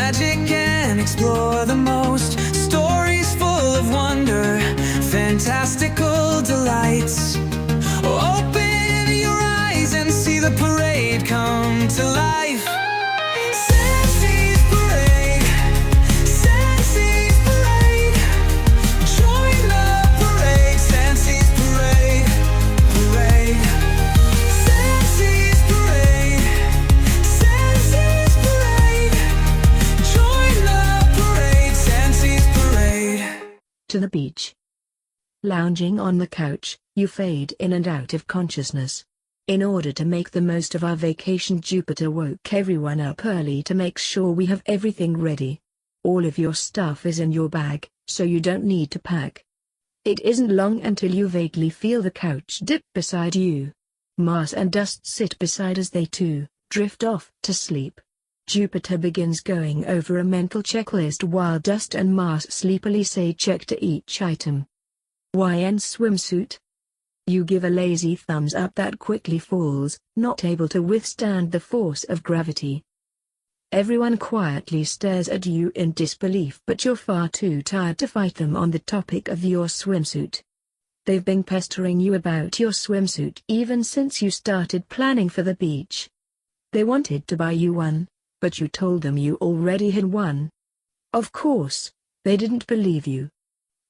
magic and explore the most. Stories full of wonder, fantastical delights. Open your eyes and see the parade come to life. Sansy's parade, Sansy's parade. Join the parade, Sansy's parade, parade. Sansy's parade, Sansy's parade. Join the parade, Sansy's parade. To the beach. Lounging on the couch, you fade in and out of consciousness. In order to make the most of our vacation, Jupiter woke everyone up early to make sure we have everything ready. All of your stuff is in your bag, so you don't need to pack. It isn't long until you vaguely feel the couch dip beside you. Mars and Dust sit beside as they too drift off to sleep. Jupiter begins going over a mental checklist while Dust and Mars sleepily say check to each item. YN swimsuit. You give a lazy thumbs up that quickly falls, not able to withstand the force of gravity. Everyone quietly stares at you in disbelief, but you're far too tired to fight them on the topic of your swimsuit. They've been pestering you about your swimsuit even since you started planning for the beach. They wanted to buy you one, but you told them you already had one. Of course, they didn't believe you.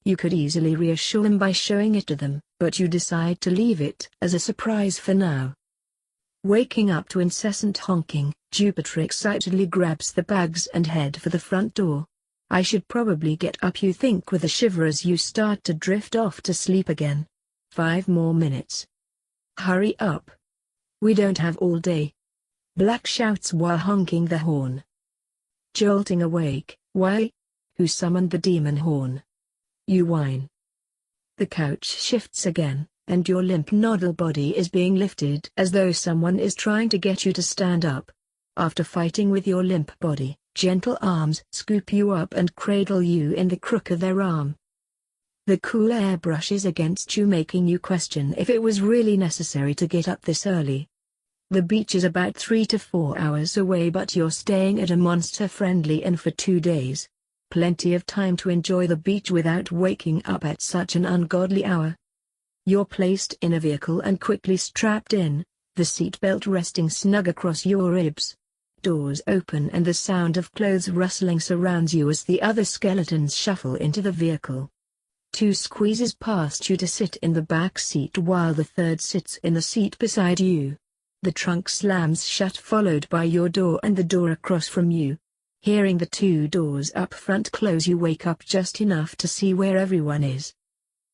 You could easily reassure them by showing it to them, but you decide to leave it as a surprise for now. Waking up to incessant honking, Jupiter excitedly grabs the bags and head for the front door. I should probably get up, you think with a shiver as you start to drift off to sleep again. 5 more minutes. Hurry up. We don't have all day. Black shouts while honking the horn. Jolting awake, why? Who summoned the demon horn? You whine. The couch shifts again, and your limp noddle body is being lifted as though someone is trying to get you to stand up. After fighting with your limp body, gentle arms scoop you up and cradle you in the crook of their arm. The cool air brushes against you, making you question if it was really necessary to get up this early. The beach is about 3 to 4 hours away, but you're staying at a monster-friendly inn for 2 days. Plenty of time to enjoy the beach without waking up at such an ungodly hour. You're placed in a vehicle and quickly strapped in, the seatbelt resting snug across your ribs. Doors open and the sound of clothes rustling surrounds you as the other skeletons shuffle into the vehicle. 2 squeezes past you to sit in the back seat while the third sits in the seat beside you. The trunk slams shut, followed by your door and the door across from you. Hearing the 2 doors up front close, you wake up just enough to see where everyone is.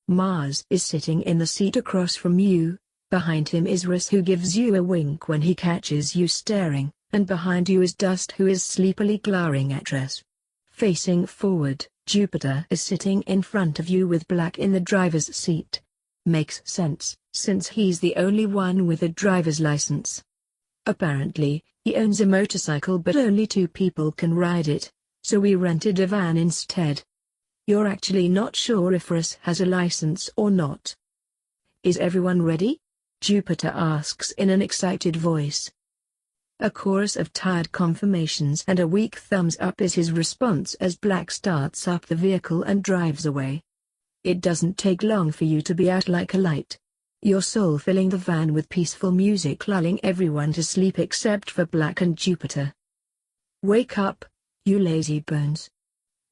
Mars is sitting in the seat across from you, behind him is Rus, who gives you a wink when he catches you staring, and behind you is Dust, who is sleepily glaring at Rus. Facing forward, Jupiter is sitting in front of you with Black in the driver's seat. Makes sense, since he's the only one with a driver's license. Apparently, he owns a motorcycle, but only 2 people can ride it, so we rented a van instead. You're actually not sure if Rus has a license or not. Is everyone ready? Jupiter asks in an excited voice. A chorus of tired confirmations and a weak thumbs up is his response as Black starts up the vehicle and drives away. It doesn't take long for you to be out like a light. Your soul filling the van with peaceful music, lulling everyone to sleep except for Black and Jupiter. Wake up, you lazy bones.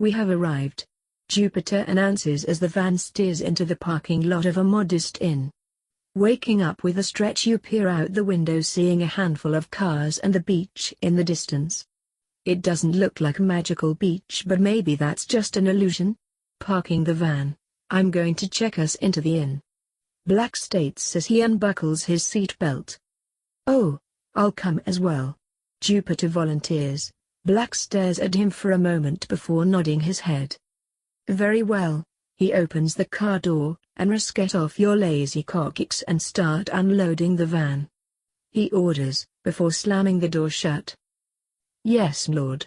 We have arrived, Jupiter announces as the van steers into the parking lot of a modest inn. Waking up with a stretch, you peer out the window, seeing a handful of cars and the beach in the distance. It doesn't look like a magical beach, but maybe that's just an illusion. Parking the van, I'm going to check us into the inn, Black states as he unbuckles his seatbelt. Oh, I'll come as well, Jupiter volunteers. Black stares at him for a moment before nodding his head. Very well. He opens the car door, and Rus, get off your lazy coccyx and start unloading the van, he orders, before slamming the door shut. Yes, Lord.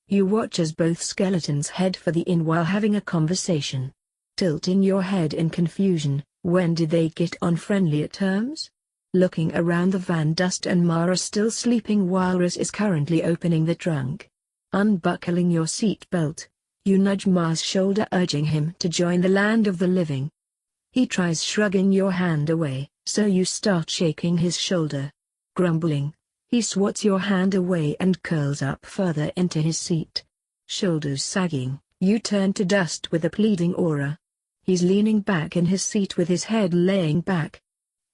You watch as both skeletons head for the inn while having a conversation. Tilting your head in confusion, when did they get on friendlier terms? Looking around the van, Dust and Mara still sleeping while Rus is currently opening the trunk. Unbuckling your seatbelt, you nudge Mars' shoulder, urging him to join the land of the living. He tries shrugging your hand away, so you start shaking his shoulder. Grumbling, he swats your hand away and curls up further into his seat. Shoulders sagging, you turn to Dust with a pleading aura. He's leaning back in his seat with his head laying back.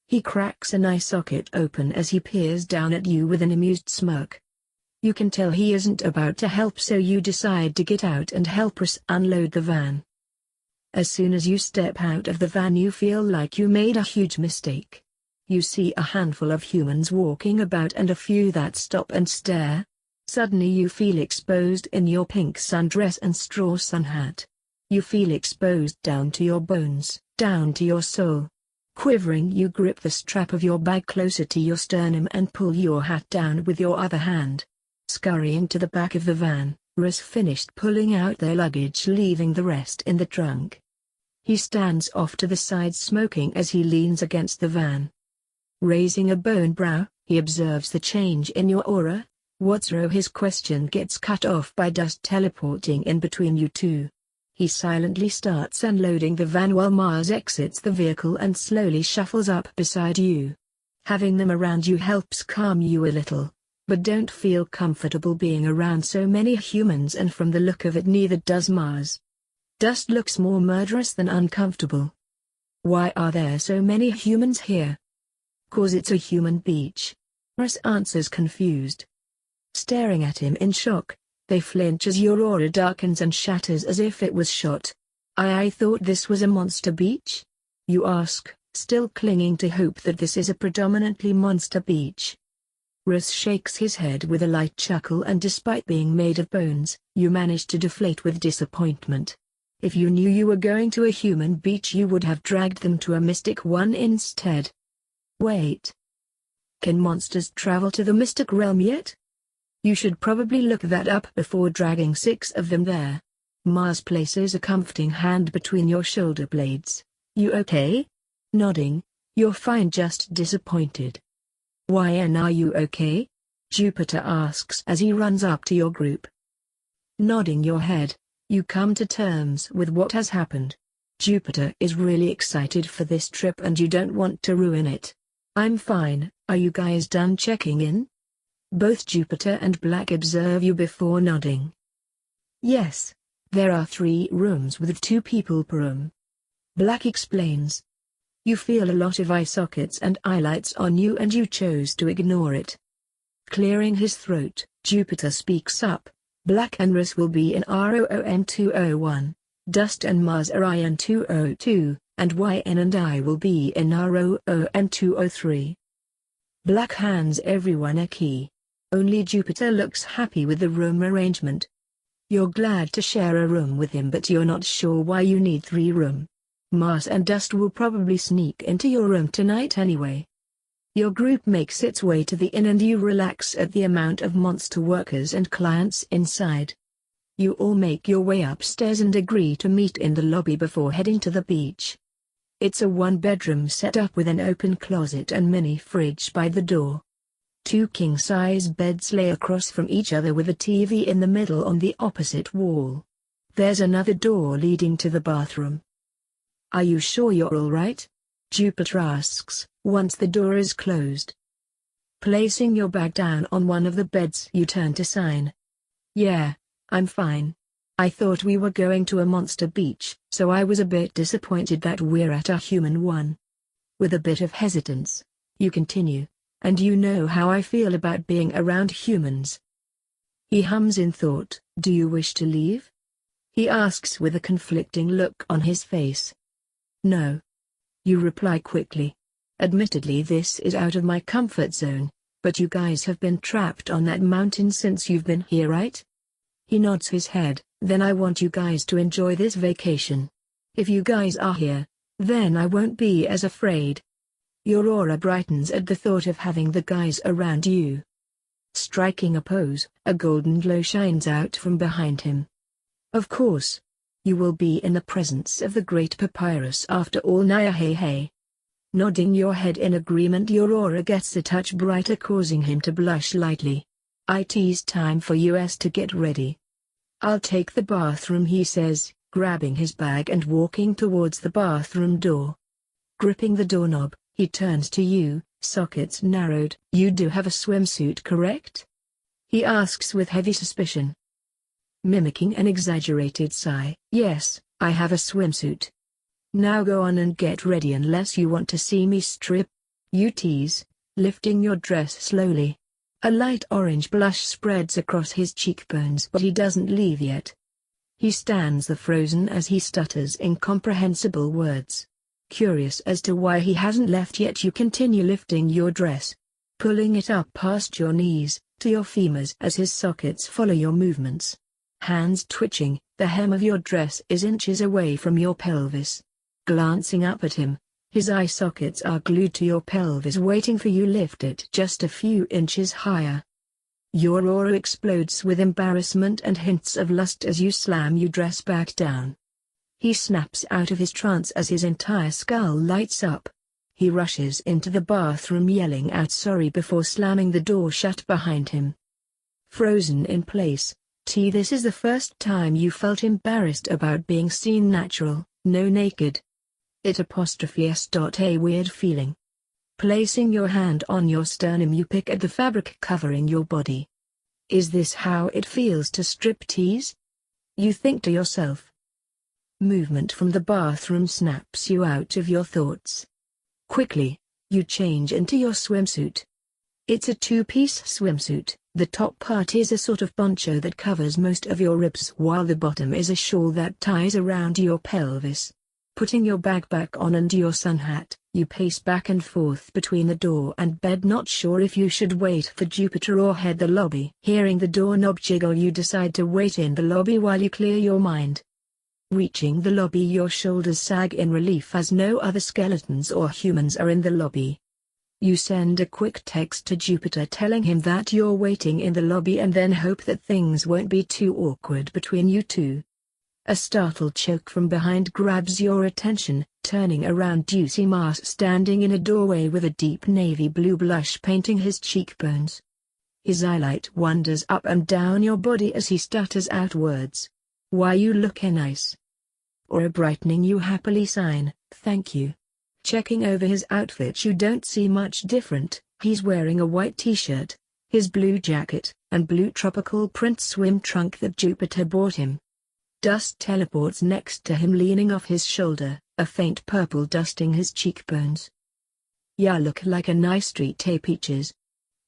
He cracks an eye socket open as he peers down at you with an amused smirk. You can tell he isn't about to help, so you decide to get out and help Russ unload the van. As soon as you step out of the van, you feel like you made a huge mistake. You see a handful of humans walking about and a few that stop and stare. Suddenly you feel exposed in your pink sundress and straw sun hat. You feel exposed down to your bones, down to your soul. Quivering, you grip the strap of your bag closer to your sternum and pull your hat down with your other hand. Scurrying to the back of the van, Russ finished pulling out their luggage, leaving the rest in the trunk. He stands off to the side smoking as he leans against the van. Raising a bone brow, he observes the change in your aura. What's wrong? His question gets cut off by Dust teleporting in between you two. He silently starts unloading the van while Mars exits the vehicle and slowly shuffles up beside you. Having them around you helps calm you a little, but don't feel comfortable being around so many humans, and from the look of it neither does Mars. Dust looks more murderous than uncomfortable. Why are there so many humans here? 'Cause it's a human beach. Russ answers confused. Staring at him in shock, they flinch as your aura darkens and shatters as if it was shot. I thought this was a monster beach? You ask, still clinging to hope that this is a predominantly monster beach. Russ shakes his head with a light chuckle, and despite being made of bones, you manage to deflate with disappointment. If you knew you were going to a human beach, you would have dragged them to a mystic one instead. Wait. Can monsters travel to the mystic realm yet? You should probably look that up before dragging 6 of them there. Mars places a comforting hand between your shoulder blades. You okay? Nodding, you're fine, just disappointed. Why, and are you okay? Jupiter asks as he runs up to your group. Nodding your head, you come to terms with what has happened. Jupiter is really excited for this trip and you don't want to ruin it. I'm fine. Are you guys done checking in? Both Jupiter and Black observe you before nodding. Yes. There are 3 rooms with 2 people per room. Black explains. You feel a lot of eye sockets and eye lights on you and you chose to ignore it. Clearing his throat, Jupiter speaks up. Black and Russ will be in ROOM 201, Dust and Mars are IN 202, and YN and I will be in ROOM 203. Black hands everyone a key. Only Jupiter looks happy with the room arrangement. You're glad to share a room with him, but you're not sure why you need 3 rooms. Mars and Dust will probably sneak into your room tonight anyway. Your group makes its way to the inn and you relax at the amount of monster workers and clients inside. You all make your way upstairs and agree to meet in the lobby before heading to the beach. It's a 1-bedroom setup with an open closet and mini fridge by the door. 2 king-size beds lay across from each other with a TV in the middle on the opposite wall. There's another door leading to the bathroom. Are you sure you're all right? Jupiter asks, once the door is closed. Placing your bag down on one of the beds, you turn to sign. Yeah, I'm fine. I thought we were going to a monster beach, so I was a bit disappointed that we're at a human one. With a bit of hesitance, you continue, and you know how I feel about being around humans. He hums in thought. Do you wish to leave? He asks with a conflicting look on his face. No. You reply quickly. Admittedly, this is out of my comfort zone, but you guys have been trapped on that mountain since you've been here, right? He nods his head. Then I want you guys to enjoy this vacation. If you guys are here, then I won't be as afraid. Your aura brightens at the thought of having the guys around you. Striking a pose, a golden glow shines out from behind him. Of course. You will be in the presence of the great papyrus after all. Naya, hey hey. Nodding your head in agreement, your aura gets a touch brighter, causing him to blush lightly. It's time for us to get ready. I'll take the bathroom, he says, grabbing his bag and walking towards the bathroom door. Gripping the doorknob, he turns to you, sockets narrowed. You do have a swimsuit, correct? He asks with heavy suspicion. Mimicking an exaggerated sigh. Yes, I have a swimsuit. Now go on and get ready unless you want to see me strip. You tease, lifting your dress slowly. A light orange blush spreads across his cheekbones, but he doesn't leave yet. He stands there frozen as he stutters incomprehensible words. Curious as to why he hasn't left yet, you continue lifting your dress, pulling it up past your knees, to your femurs as his sockets follow your movements. Hands twitching, the hem of your dress is inches away from your pelvis. Glancing up at him, his eye sockets are glued to your pelvis waiting for you. Lift it just a few inches higher. Your aura explodes with embarrassment and hints of lust as you slam your dress back down. He snaps out of his trance as his entire skull lights up. He rushes into the bathroom yelling out sorry before slamming the door shut behind him. Frozen in place, this is the first time you felt embarrassed about being seen natural, no naked. A weird feeling. Placing your hand on your sternum, you pick at the fabric covering your body. Is this how it feels to strip tease? You think to yourself. Movement from the bathroom snaps you out of your thoughts. Quickly, you change into your swimsuit. It's a two-piece swimsuit. The top part is a sort of poncho that covers most of your ribs, while the bottom is a shawl that ties around your pelvis. Putting your bag back on and your sun hat, you pace back and forth between the door and bed, not sure if you should wait for Jupiter or head the lobby. Hearing the doorknob jiggle, you decide to wait in the lobby while you clear your mind. Reaching the lobby, your shoulders sag in relief as no other skeletons or humans are in the lobby. You send a quick text to Jupiter telling him that you're waiting in the lobby and then hope that things won't be too awkward between you two. A startled choke from behind grabs your attention. Turning around, you see Mars standing in a doorway with a deep navy blue blush painting his cheekbones. His eyelight wanders up and down your body as he stutters out words. Why, you look nice. Or a brightening you happily sign, thank you. Checking over his outfit, you don't see much different. He's wearing a white t-shirt, his blue jacket, and blue tropical print swim trunk that Jupiter bought him. Dust teleports next to him, leaning off his shoulder, a faint purple dusting his cheekbones. Ya look like a nice treat, peaches.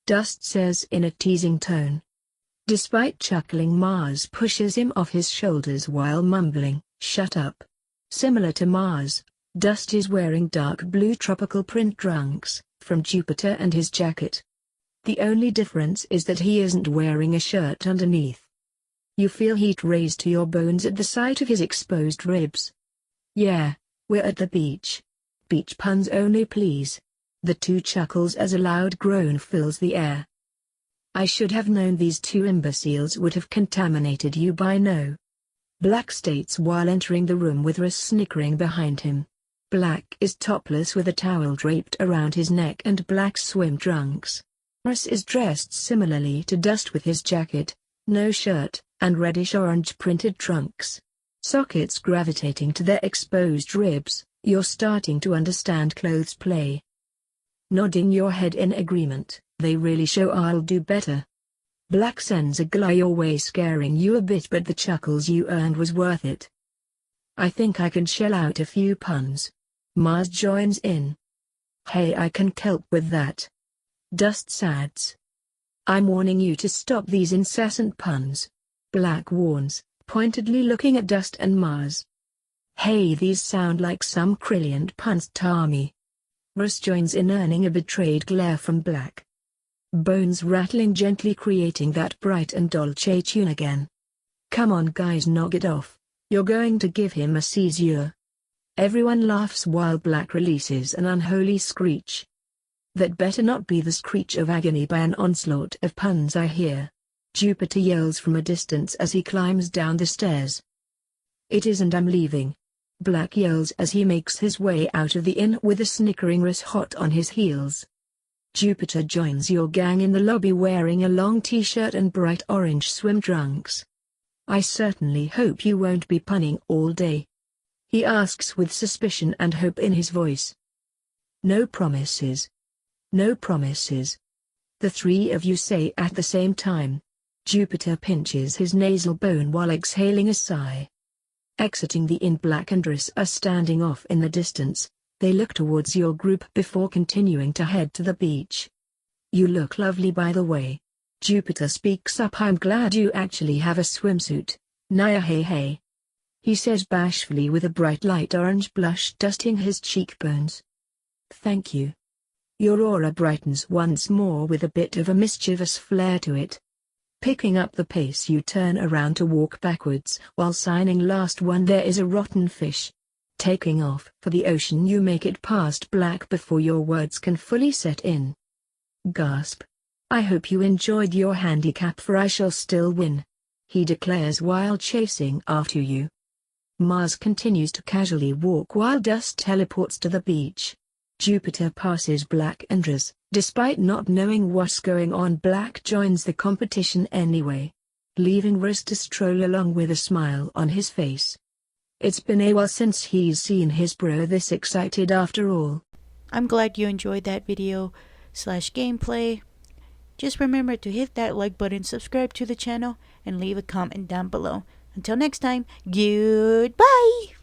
Dust says in a teasing tone. Despite chuckling, Mars pushes him off his shoulders while mumbling, shut up. Similar to Mars, Dust is wearing dark blue tropical print trunks from Jupiter and his jacket. The only difference is that he isn't wearing a shirt underneath. You feel heat raise to your bones at the sight of his exposed ribs. Yeah, we're at the beach. Beach puns only, please. The two chuckles as a loud groan fills the air. I should have known these two imbeciles would have contaminated you by now. Black states while entering the room with Russ snickering behind him. Black is topless with a towel draped around his neck and black swim trunks. Russ is dressed similarly to Dust with his jacket, no shirt, and reddish-orange printed trunks. Sockets gravitating to their exposed ribs, you're starting to understand clothes play. Nodding your head in agreement, they really show I'll do better. Black sends a gly your way, scaring you a bit, but the chuckles you earned was worth it. I think I can shell out a few puns. Mars joins in. Hey, I can help with that. Dust sads. I'm warning you to stop these incessant puns. Black warns, pointedly looking at Dust and Mars. Hey, these sound like some brilliant puns, Tommy. Russ joins in, earning a betrayed glare from Black. Bones rattling gently, creating that bright and dolce tune again. Come on guys, knock it off. You're going to give him a seizure. Everyone laughs while Black releases an unholy screech. That better not be the screech of agony by an onslaught of puns I hear. Jupiter yells from a distance as he climbs down the stairs. It isn't, I'm leaving. Black yells as he makes his way out of the inn with a snickering Russ hot on his heels. Jupiter joins your gang in the lobby wearing a long t-shirt and bright orange swim trunks. I certainly hope you won't be punning all day, he asks with suspicion and hope in his voice. No promises. No promises. The three of you say at the same time. Jupiter pinches his nasal bone while exhaling a sigh. Exiting the inn, Black and Driss are standing off in the distance. They look towards your group before continuing to head to the beach. You look lovely, by the way. Jupiter speaks up. I'm glad you actually have a swimsuit. Naya, hey. He says bashfully with a bright light orange blush dusting his cheekbones. Thank you. Your aura brightens once more with a bit of a mischievous flair to it. Picking up the pace, you turn around to walk backwards while signing last one. There is a rotten fish. Taking off for the ocean, you make it past Black before your words can fully set in. Gasp. I hope you enjoyed your handicap, for I shall still win, he declares while chasing after you. Mars continues to casually walk while Dust teleports to the beach. Jupiter passes Black and Driss. Despite not knowing what's going on, Black joins the competition anyway, leaving Driss to stroll along with a smile on his face. It's been a while since he's seen his bro this excited after all. I'm glad you enjoyed that video/gameplay. Just remember to hit that like button, subscribe to the channel, and leave a comment down below. Until next time, goodbye!